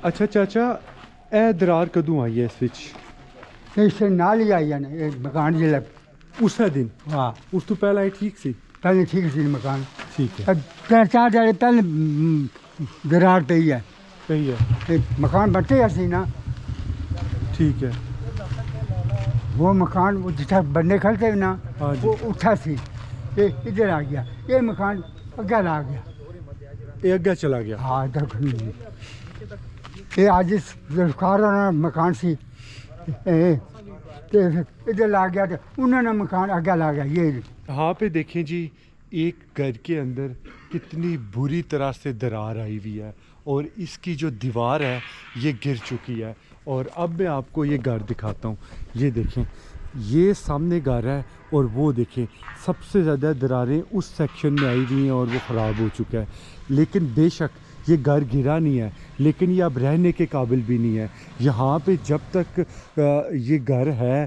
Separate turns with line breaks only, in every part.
अच्छा चाचा, ए दरार कदों आई है इस विच?
इससे नाल ही आई है ना एक मकान जिला।
उस दिन
हाँ,
उस तो पहला ही ठीक सी?
पहले ठीक सी मकान।
ठीक है।
3-4 दिन पहले दरार पई है।
सही है।
ते मकान बनते सी ना,
ठीक है।
वो मकान वो जिथा बनने खलते ना,
हाँ जी।
वो उठा सी, ये इधर आ गया, ये मकान अग्गे आ गया।
ये अग्गे चला गया।
हाँ इधर ये आज इस ज़ुल्फ़िकार वाला मकान सी, इधर ला गया तो उन्होंने मकान अग्गे ला गया। ये
यहाँ पे देखें जी, एक घर के अंदर कितनी बुरी तरह से दरार आई हुई है और इसकी जो दीवार है ये गिर चुकी है। और अब मैं आपको ये घर दिखाता हूँ। ये देखें, ये सामने घर है और वो देखें सबसे ज़्यादा दरारें उस सेक्शन में आई हुई हैं और वो ख़राब हो चुका है। लेकिन बेशक ये घर गिरा नहीं है, लेकिन ये अब रहने के काबिल भी नहीं है। यहाँ पे जब तक ये घर है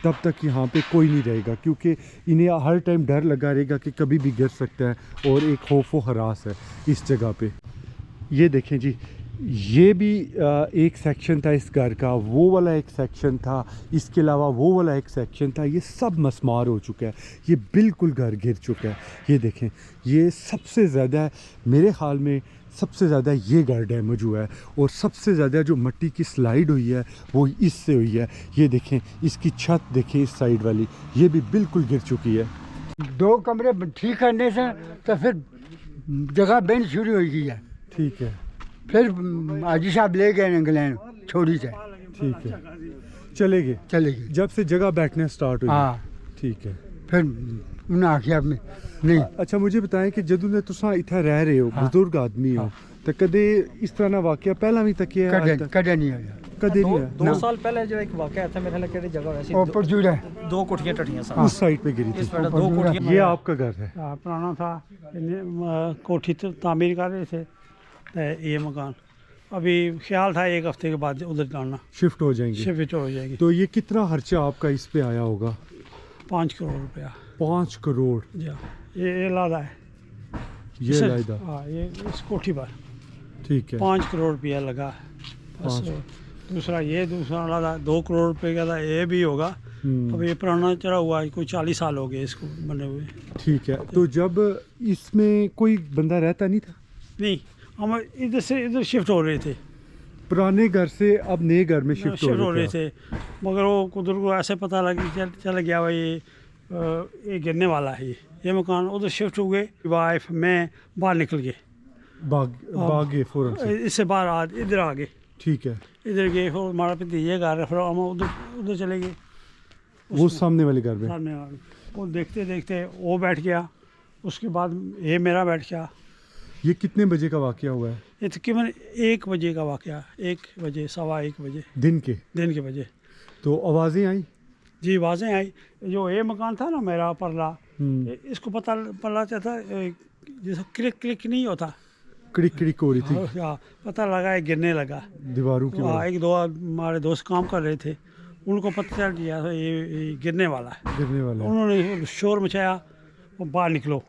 तब तक यहाँ पे कोई नहीं रहेगा, क्योंकि इन्हें हर टाइम डर लगा रहेगा कि कभी भी गिर सकता है और एक खौफ व हरास है इस जगह पे। ये देखें जी, ये भी एक सेक्शन था इस घर का, वो वाला एक सेक्शन था, इसके अलावा वो वाला एक सेक्शन था। ये सब मसमार हो चुका है, ये बिल्कुल घर गिर चुका है। ये देखें, ये सबसे ज़्यादा मेरे ख्याल में सबसे ज़्यादा ये घर डैमेज हुआ है और सबसे ज़्यादा जो मिट्टी की स्लाइड हुई है वो इससे हुई है। ये देखें, इसकी छत देखें इस साइड वाली, ये भी बिल्कुल गिर चुकी है।
2 कमरे ठीक करने से तो फिर जगह बेंच शुरू हो गई है।
ठीक है।
फिर हाजी साहब ले गए इंग्लैंड छोड़ी से।
ठीक है, चले गए।
चले गए
जब से जगह बैठने स्टार्ट हुई।
हाँ,
ठीक है।
फिर उन्हें आखिया नहीं।
अच्छा मुझे बताएं कि जदों ने तुसा इत्थे रह रहे हो,
हाँ,
बुजुर्ग आदमी हो, तो कदे इस तरह ना वाकया पहला भी तक है?
कदे नहीं आया।
कदे नहीं है?
2 साल पहले जो एक वाकया था मेरे ख्याल जगह वैसी
ऊपर जुड़ा है,
2 कोठियां टटियां साथ
उस साइड पे गिरी
इस
थी।
पर 2 कोठियां।
ये आपका घर है?
पुराना था, कोठी तो तामीर कर रहे थे। तो ये मकान अभी ख्याल था 1 हफ्ते के बाद उधर जाना,
शिफ्ट हो जाएंगे।
शिफ्ट हो जाएगी।
तो ये कितना खर्चा आपका इस पे आया होगा?
5 करोड़ रुपया।
5 करोड़?
जी हाँ, ये लादा है।
ये लायदा?
हाँ, ये इस कोठी पर
ठीक है।
5 करोड़ रुपया लगा। बस दूसरा लादा 2 करोड़ रुपये का था, ये भी होगा। अब ये पुराना चढ़ा हुआ है, कोई 40 साल हो गए इसको बने हुए।
ठीक है। तो जब इसमें कोई बंदा रहता नहीं था?
नहीं, हम इधर से इधर शिफ्ट हो रहे थे,
पुराने घर से अब नए घर में शिफ्ट
हो रहे थे। मगर वो कुदर को ऐसे पता चल गया भाई ये गिरने वाला है। ये मकान उधर शिफ्ट हो गए, वाइफ मैं बाहर निकल गए,
भागे फौरन से।
इससे बाहर इधर आ गए।
ठीक है।
इधर गए, फिर हमारा भतीजे घर है, फिर हम उधर चले गए।
वो सामने वाले घर में?
सामने वाले वो देखते देखते वो बैठ गया, उसके बाद ये मेरा बैठ गया।
ये कितने बजे का वाकया हुआ है?
ये तकरीबन 1 बजे का वाकया, 1 बजे, 1:15 बजे
दिन के
बजे।
तो आवाज़ें आई?
जी, आवाज़ें आई। जो ये मकान था ना मेरा परला, इसको पता चलता जैसे क्लिक नहीं होता,
क्रिक हो रही थी।
हाँ, पता लगा ये गिरने लगा
दीवारों की।
1-2 हमारे दोस्त काम कर रहे थे, उनको पता चल गया था ये गिरने वाला है। उन्होंने शोर मचाया, वो बाहर निकलो,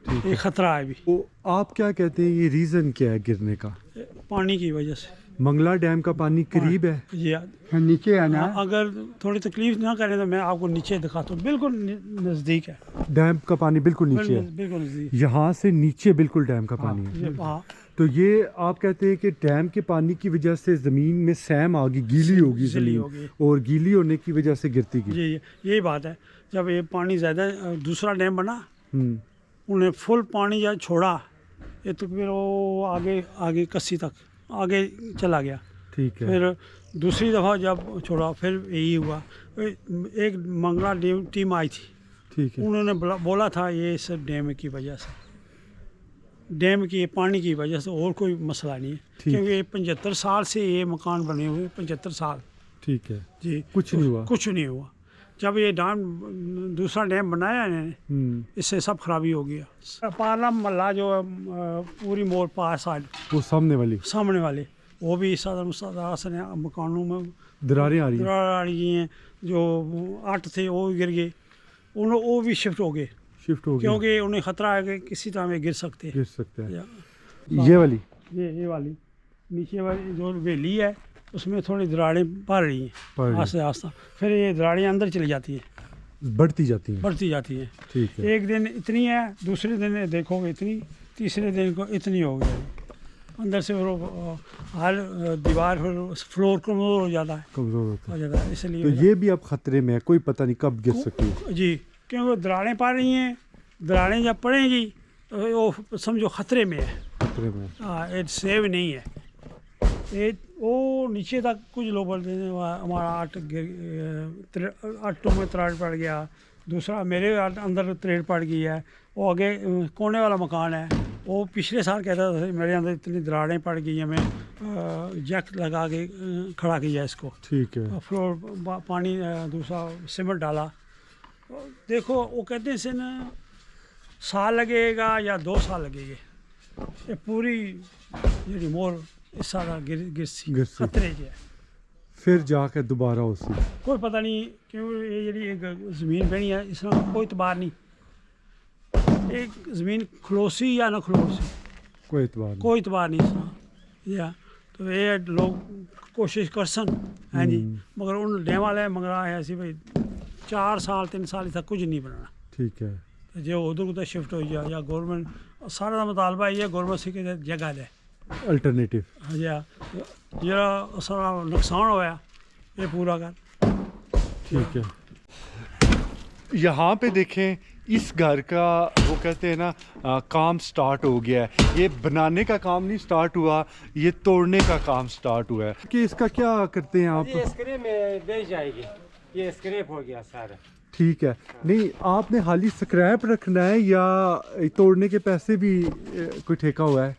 ये खतरा है अभी।
तो आप क्या कहते हैं, ये रीज़न क्या है गिरने का?
पानी की वजह से।
मंगला डैम का पानी करीब है?
जी
नीचे है ना।
अगर थोड़ी तकलीफ ना करें तो मैं आपको नीचे दिखाता हूँ, बिल्कुल नज़दीक है।
डैम का पानी बिल्कुल नीचे है?
बिल्कुल नज़दीक।
यहाँ से नीचे बिल्कुल डैम का पानी है?
हाँ।
तो ये आप कहते हैं कि डैम के पानी की वजह से ज़मीन में सैम आ गई, गीली होगी ज़मीन, और गीली होने की वजह से गिरती गई।
जी, यही बात है। जब ये पानी ज़्यादा, दूसरा डैम बना, उन्हें फुल पानी जब छोड़ा, ये तो फिर वो आगे कस्सी तक आगे चला गया।
ठीक है।
फिर दूसरी दफ़ा जब छोड़ा फिर यही हुआ। एक मंगला टीम आई थी।
ठीक है।
उन्होंने बोला था ये सब डैम की वजह से, डैम की पानी की वजह से, और कोई मसला नहीं है। क्योंकि ये 75 साल से ये मकान बने हुए, 75 साल।
ठीक है
जी,
कुछ नहीं हुआ?
कुछ नहीं हुआ। जब ये दूसरा डैम बनाया इन्होंने, इससे सब खराबी हो गया। पार्ला मल्ला जो पूरी मोड़ पार साइड,
वो सामने वाले
वो भी सदर मकानों में
दरारें आ
रही हैं। जो 8 थे वो गिर गए, वो भी शिफ्ट हो गए, क्योंकि उन्हें खतरा है कि किसी तरह में गिर सकते हैं।
ये वाली?
ये वाली नीचे वाली जो हवेली है उसमें थोड़ी दरारें पड़ रही
पड़
हैं
रही।
आस्ते आस्ते, फिर ये दरारें अंदर चली जाती हैं,
बढ़ती जाती हैं।
बढ़ती जाती हैं।
ठीक है।
एक दिन इतनी है, दूसरे दिन देखोगे इतनी, तीसरे दिन को इतनी हो गई अंदर से। वो हर दीवार फिर फ्लोर कमज़ोर हो जाता है,
कमज़ोर होता
हो
है।
जाता है, इसलिए
तो ये भी अब खतरे में है, कोई पता नहीं कब गिर सकती है।
जी, क्योंकि दरारें पड़ रही हैं, दरारें जब पड़ेंगी तो वो समझो ख़तरे में है।
खतरे में है।
हाँ, ये सेव नहीं है। ये वो नीचे तक कुछ लोग बोलते हैं हमारा आटों में तराड़ पड़ गया, दूसरा मेरे अंदर तरेड़ पड़ गई है। वो आगे कोने वाला मकान है, वो पिछले साल कहता था मेरे अंदर इतनी दरारें पड़ गई हैं, मैं जैक लगा के खड़ा किया इसको,
ठीक है।
फ्लोर पानी दूसरा सीमेंट डाला। देखो वो कहते हैं इसे ना साल लगेगा या 2 साल लगेंगे, ये पूरी जी मोर इस साल गिर सी
गिर सी।
खतरे च है।
फिर जाके दोबारा उसी।
कोई पता नहीं क्यों ये जी एक ज़मीन बनी है, इसमें कोई इतबार नहीं, एक ज़मीन खलोसी या ना खलोसी
कोई एतबार नहीं।
कोई इतबार नहीं इसमें। या तो ये लोग कोशिश कर सन हैं जी, मगर उन डैम वाले मगर है ऐसी भाई 4 साल 3 साल तक कुछ नहीं बनाना।
ठीक है।
जो उधर उधर शिफ्ट हो जाए या गवर्नमेंट सारा मुतालबा ये गवर्नमेंट से कि जगह दे
अल्टरनेटिव।
या जरा सारा नुकसान होया ये पूरा कर।
ठीक है। यहाँ पे देखें इस घर का वो कहते हैं ना काम स्टार्ट हो गया है। ये बनाने का काम नहीं स्टार्ट हुआ, ये तोड़ने का काम स्टार्ट हुआ है। कि इसका क्या करते हैं आप?
ये स्क्रैप में बेच जाएगी, ये स्क्रैप हो गया सारा।
ठीक है। नहीं, आपने खाली स्क्रैप रखना है या तोड़ने के पैसे भी कोई ठेका हुआ है?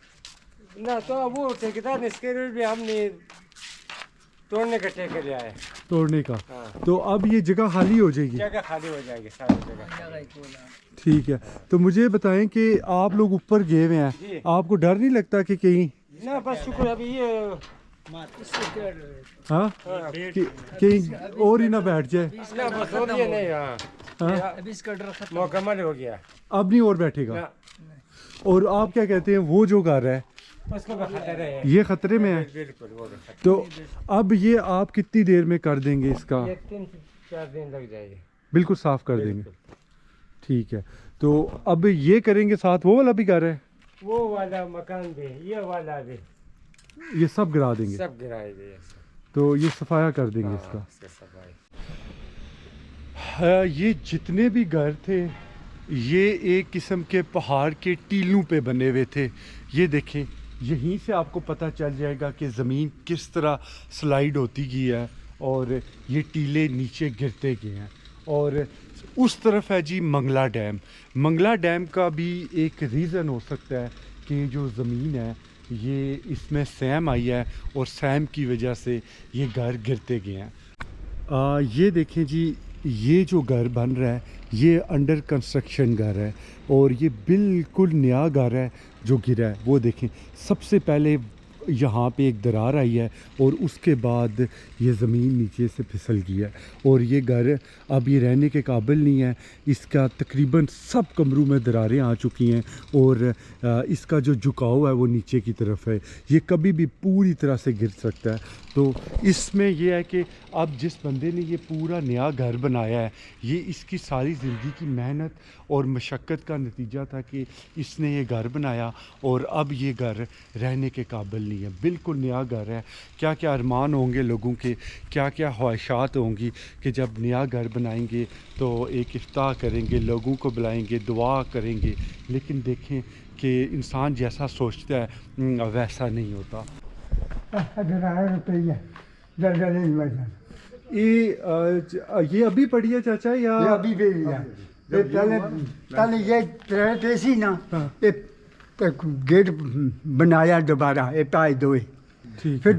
ना तो वो ठेकेदार ने स्क्रैप भी हमने तोड़ने का ठेका लिया है।
तोड़ने का।
हाँ।
तो अब ये जगह खाली हो जाएगी?
जगह खाली हो जाएगी, सारी जगह।
ठीक है। तो मुझे बताएं कि आप लोग ऊपर गए हुए हैं,
जी।
आपको डर नहीं लगता कि कहीं
ना बस शुक्र अभी ये
हाँ कहीं और ही ना बैठ जाए?
ना बस हो गया नहीं। हाँ
हाँ?
अभी इसका डर खत्म।
मुकम्मल हो गया
अब नहीं और बैठेगा?
ना
और आप क्या कहते हैं वो जो घर है
उसको भी खतरा है।
ये खतरे में है?
बिल्कुल वो भी खतरा।
तो अब ये आप कितनी देर में कर देंगे इसका?
ये 3-4 दिन लग जाएंगे।
बिल्कुल साफ कर देंगे। ठीक है। तो अब ये करेंगे, साथ वो वाला भी घर है,
वो वाला मकान भी, ये वाला भी,
ये सब गिरा देंगे?
सब गिराएंगे।
तो ये सफाया कर देंगे इसका।
इसका सफाई।
ये जितने भी घर थे ये एक किस्म के पहाड़ के टीलों पे बने हुए थे। ये देखें, यहीं से आपको पता चल जाएगा कि ज़मीन किस तरह स्लाइड होती गई है और ये टीले नीचे गिरते गए हैं। और उस तरफ है जी मंगला डैम। मंगला डैम का भी एक रीज़न हो सकता है कि जो ज़मीन है ये इसमें सैम आई है और सैम की वजह से ये घर गिरते गए हैं। ये देखें जी, ये जो घर बन रहा है ये अंडर कंस्ट्रक्शन घर है और ये बिल्कुल नया घर है जो गिरा है। वो देखें, सबसे पहले यहाँ पे एक दरार आई है और उसके बाद ये ज़मीन नीचे से फिसल गई है और ये घर अब ये रहने के काबिल नहीं है। इसका तकरीबन सब कमरों में दरारें आ चुकी हैं और इसका जो झुकाव है वो नीचे की तरफ है। ये कभी भी पूरी तरह से गिर सकता है। तो इसमें यह है कि अब जिस बंदे ने ये पूरा नया घर बनाया है ये इसकी सारी ज़िंदगी की मेहनत और मशक्क़त का नतीजा था कि इसने ये घर बनाया और अब ये घर रहने के काबिल नहीं है। बिल्कुल नया घर है। क्या क्या अरमान होंगे लोगों के, क्या क्या ख्वाहिशात होंगी कि जब नया घर बनाएंगे तो एक इफ्तार करेंगे, लोगों को बुलाएंगे, दुआ करेंगे। लेकिन देखें कि इंसान जैसा सोचता है वैसा नहीं होता।
रुपये जल्द नहीं बचा।
ये अभी पड़ी है चाचा या
ये अभी भी लिया। ये पहले ये ट्रेन थी ना, ये गेट बनाया दोबारा, ये पाए दो
ठीक
फिर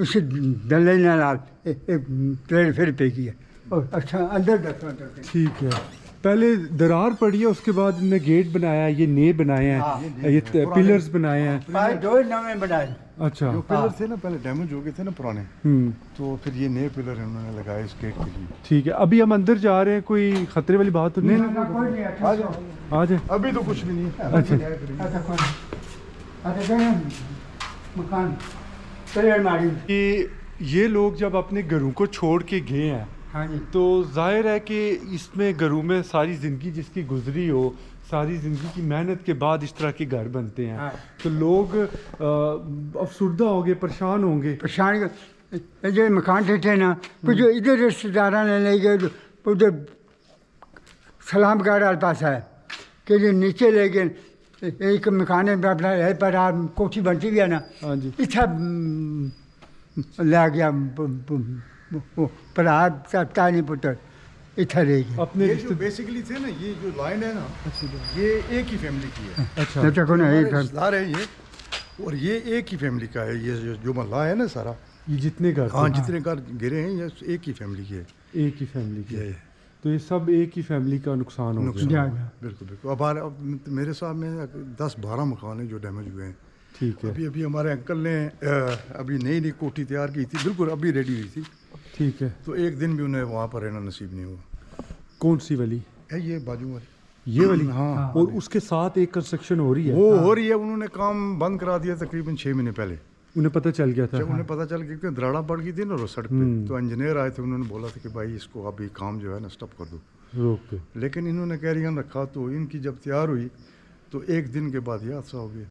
उसे डले ना ट्रेन फिर पे किया और अच्छा अंदर दसवां
ठीक है। पहले दरार पड़ी है, उसके बाद इन्होंने गेट बनाया, ये ने बनाए हैं, ये पिलर्स बनाए हैं।
पाए दो नवे बनाए।
अच्छा।
जो पिलर थे ना पहले डैमेज हो गए थे ना पुराने, तो फिर ये नए पिलर इन्होंने लगाए इस गेट के लिए।
ठीक है। अभी हम अंदर जा रहे हैं, कोई खतरे वाली बात तो नहीं?
कोई नहीं
आ जाओ,
आ जाए।
अभी तो कुछ भी नहीं है।
अच्छा
अच्छा कोई अच्छा मकान पहले अलमारी।
कि ये लोग जब अपने घरों को छोड़ के गए हैं
हाँ जी।
तो जाहिर है कि इसमें घरों में सारी ज़िंदगी जिसकी गुजरी हो, सारी ज़िंदगी की मेहनत के बाद इस तरह के घर बनते हैं।
हाँ।
तो लोग अफसुर्दा होंगे, परेशान होंगे।
परेशान जो मकान थे ना, कुछ जो इधर रिश्तेदार ने ले गए, उधर सलाम गाड़ वाले पास है कि जो नीचे ले गए एक मकान है अपना है पर आप कोठी बनती भी है ना,
हाँ जी।
इतना ले गया पर आप सकता नहीं पुत्र इतना रह गया।
अपने
ये जो बेसिकली थे ना, ये जो लाइन है ना, ये एक ही फैमिली की है।
अच्छा,
जब तक उन्हें
हमारे रिश्तेदार है ये, और ये एक ही फैमिली का है। ये जो मोहल्ला है ना सारा,
ये जितने घर
हाँ
थे,
जितने घर गिरे हैं ये एक ही फैमिली की है।
एक ही फैमिली के।
ये
तो ये सब एक ही फैमिली का नुकसान हो
नुकसान
गया।
जा।
बिल्कुल बिल्कुल। अब मेरे साथ में 10-12 मकान हैं जो डैमेज हुए हैं।
ठीक है,
अभी हमारे अंकल ने अभी नई नई कोठी तैयार की थी, बिल्कुल अभी रेडी हुई थी,
ठीक है।
तो एक दिन भी उन्हें वहाँ पर रहना नसीब नहीं हुआ।
कौन सी वाली?
है ये बाजू वाली,
ये वाली?
हाँ।
और उसके साथ एक कंस्ट्रक्शन हो रही है।
वो हो रही है। उन्होंने काम बंद करा दिया तकरीबन 6 महीने पहले।
उन्हें पता चल गया था।
जब उन्हें पता चल गया कि दराड़ा पड़ गई थी ना रोड सड़क पे, तो इंजीनियर आए थे, उन्होंने बोला था कि भाई इसको अभी काम जो है ना स्टॉप कर दो।
रोक पे।
लेकिन इन्होंने कैरियन रखा, तो इनकी जब तैयार हुई तो एक दिन के बाद ये हादसा हो गया।